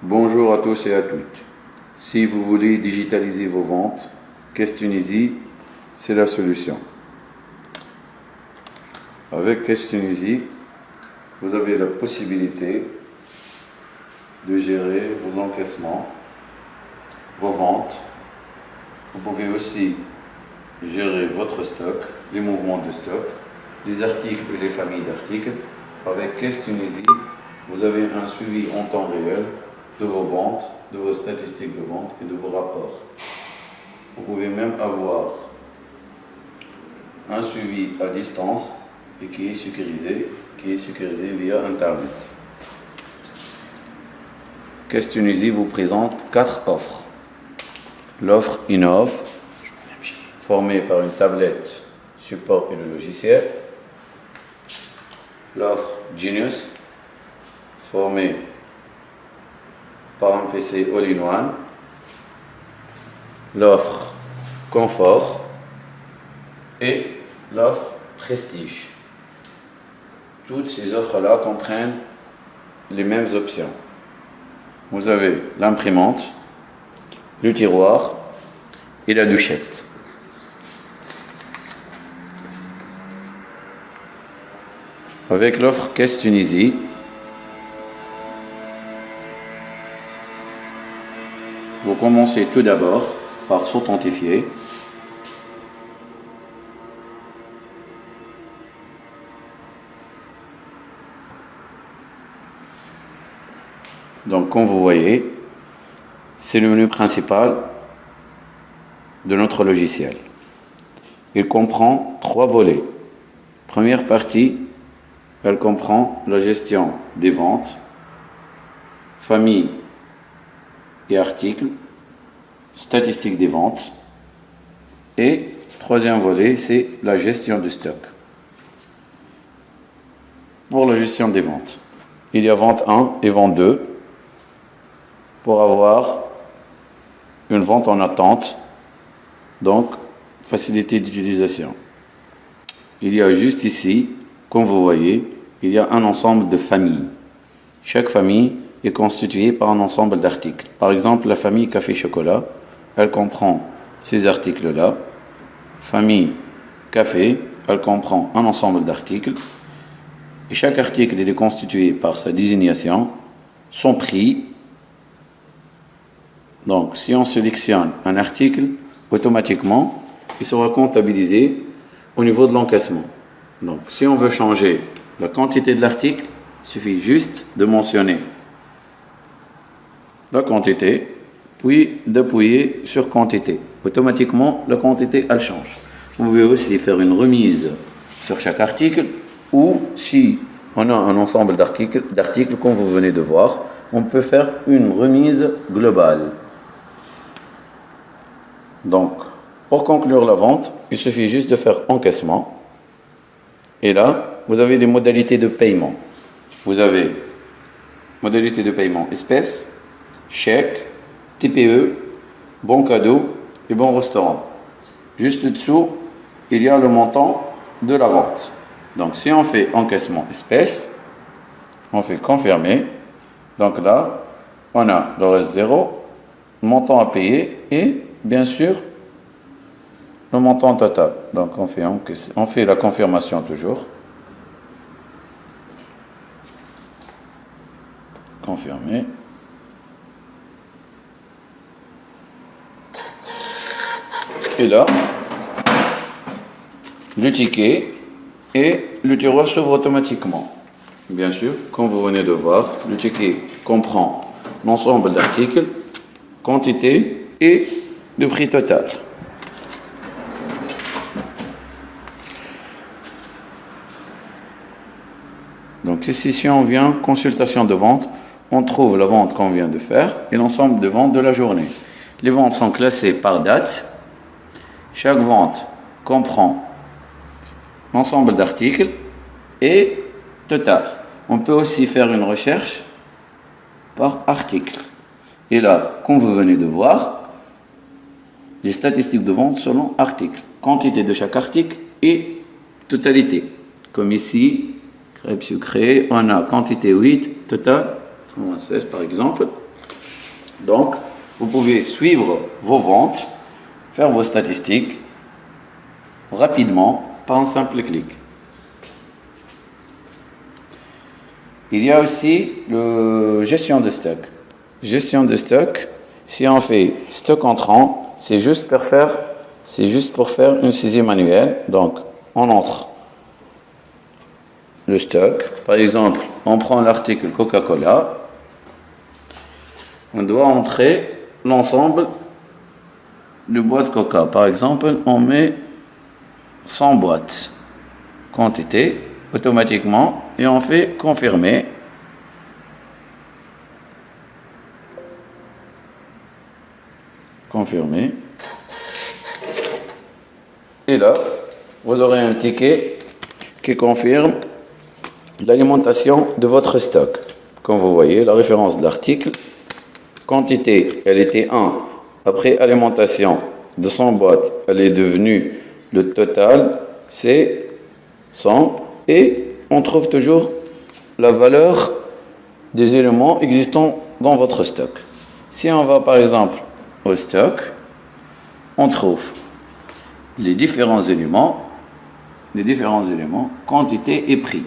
Bonjour à tous et à toutes. Si vous voulez digitaliser vos ventes, Questioneasy, c'est la solution. Avec Questioneasy, vous avez la possibilité de gérer vos encaissements, vos ventes. Vous pouvez aussi gérer votre stock, les mouvements de stock, les articles et les familles d'articles. Avec Questioneasy, vous avez un suivi en temps réel de vos ventes, de vos statistiques de vente et de vos rapports. Vous pouvez même avoir un suivi à distance et qui est sécurisé via Internet. Questioneasy vous présente 4 offres. L'offre Innove, formée par une tablette, support et le logiciel. L'offre Genius, formée par un PC all-in-one. L'offre Confort et l'offre Prestige. Toutes ces offres-là comprennent les mêmes options. Vous avez l'imprimante, le tiroir et la douchette. Avec l'offre Questioneasy, vous commencez tout d'abord par s'authentifier. Donc, comme vous voyez, c'est le menu principal de notre logiciel. Il comprend 3 volets. Première partie, elle comprend la gestion des ventes, famille et articles, statistiques des ventes. Et troisième volet, c'est la gestion du stock. Pour la gestion des ventes, il y a vente 1 et vente 2 pour avoir une vente en attente, donc facilité d'utilisation. Il y a juste ici, comme vous voyez, il y a un ensemble de familles. Chaque famille est constituée par un ensemble d'articles. Par exemple, la famille café-chocolat, elle comprend ces articles-là. Famille café, elle comprend un ensemble d'articles. Et chaque article est constitué par sa désignation, son prix. Donc, si on sélectionne un article, automatiquement, il sera comptabilisé au niveau de l'encaissement. Donc, si on veut changer la quantité de l'article, il suffit juste de mentionner la quantité, puis d'appuyer sur quantité. Automatiquement, la quantité, elle change. Vous pouvez aussi faire une remise sur chaque article, ou si on a un ensemble d'articles, comme vous venez de voir, on peut faire une remise globale. Donc, pour conclure la vente, il suffit juste de faire encaissement. Et là, vous avez des modalités de paiement. Vous avez modalité de paiement espèces, chèque, TPE, bon cadeau et bon restaurant. Juste dessous, il y a le montant de la vente. Donc, si on fait encaissement espèces, on fait confirmer. Donc là, on a le reste 0, montant à payer et, bien sûr, le montant total. Donc, on fait la confirmation toujours. Confirmer. Et là, le ticket et le tiroir s'ouvre automatiquement. Bien sûr, comme vous venez de voir, le ticket comprend l'ensemble d'articles, quantité et le prix total. Donc ici, si on vient consultation de vente, on trouve la vente qu'on vient de faire et l'ensemble de ventes de la journée. Les ventes sont classées par date. Chaque vente comprend l'ensemble d'articles et total. On peut aussi faire une recherche par article. Et là, comme vous venez de voir, les statistiques de vente selon article. Quantité de chaque article et totalité. Comme ici, crêpes sucrées, on a quantité 8, total 96 par exemple. Donc, vous pouvez suivre vos ventes, faire vos statistiques rapidement par un simple clic. Il y a aussi la gestion de stock. Gestion de stock, si on fait stock entrant, c'est juste pour faire une saisie manuelle. Donc, on entre le stock. Par exemple, on prend l'article Coca-Cola. On doit entrer l'ensemble de boîtes Coca. Par exemple, on met 100 boîtes. Quantité, automatiquement, et on fait confirmer. Confirmer. Et là, vous aurez un ticket qui confirme l'alimentation de votre stock. Comme vous voyez, la référence de l'article, quantité, elle était 1. Après alimentation de 100 boîtes, elle est devenue, le total, c'est 100. Et on trouve toujours la valeur des éléments existants dans votre stock. Si on va par exemple au stock, on trouve les différents éléments, quantité et prix.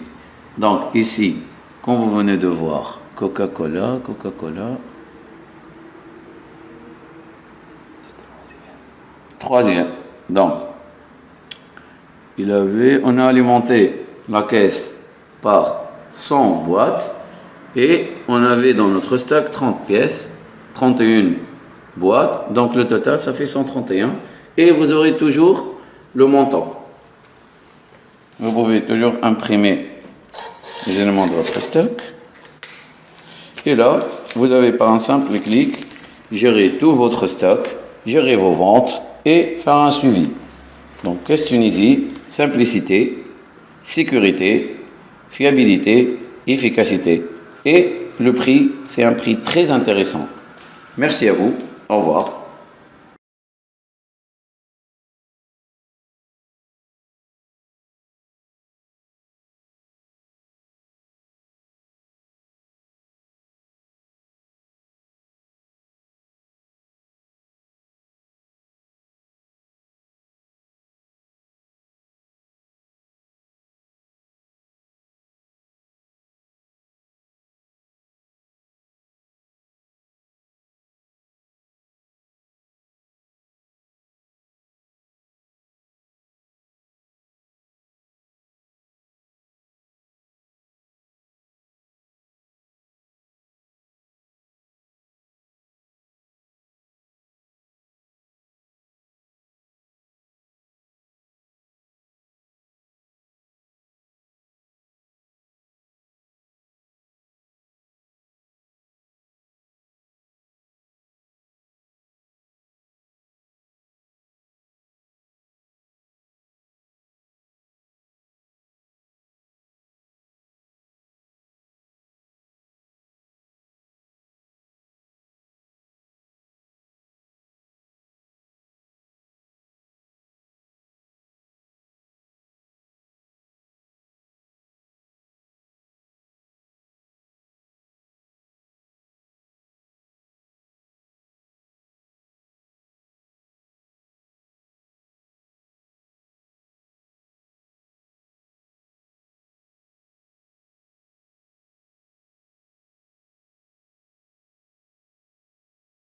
Donc ici, quand vous venez de voir Coca-Cola, troisième. Donc, on a alimenté la caisse par 100 boîtes et on avait dans notre stock 30 pièces, 31 boîtes. Donc le total, ça fait 131. Et vous aurez toujours le montant. Vous pouvez toujours imprimer les éléments de votre stock. Et là, vous avez par un simple clic gérer tout votre stock, gérer vos ventes et faire un suivi. Donc, question easy, simplicité, sécurité, fiabilité, efficacité. Et le prix, c'est un prix très intéressant. Merci à vous. Au revoir.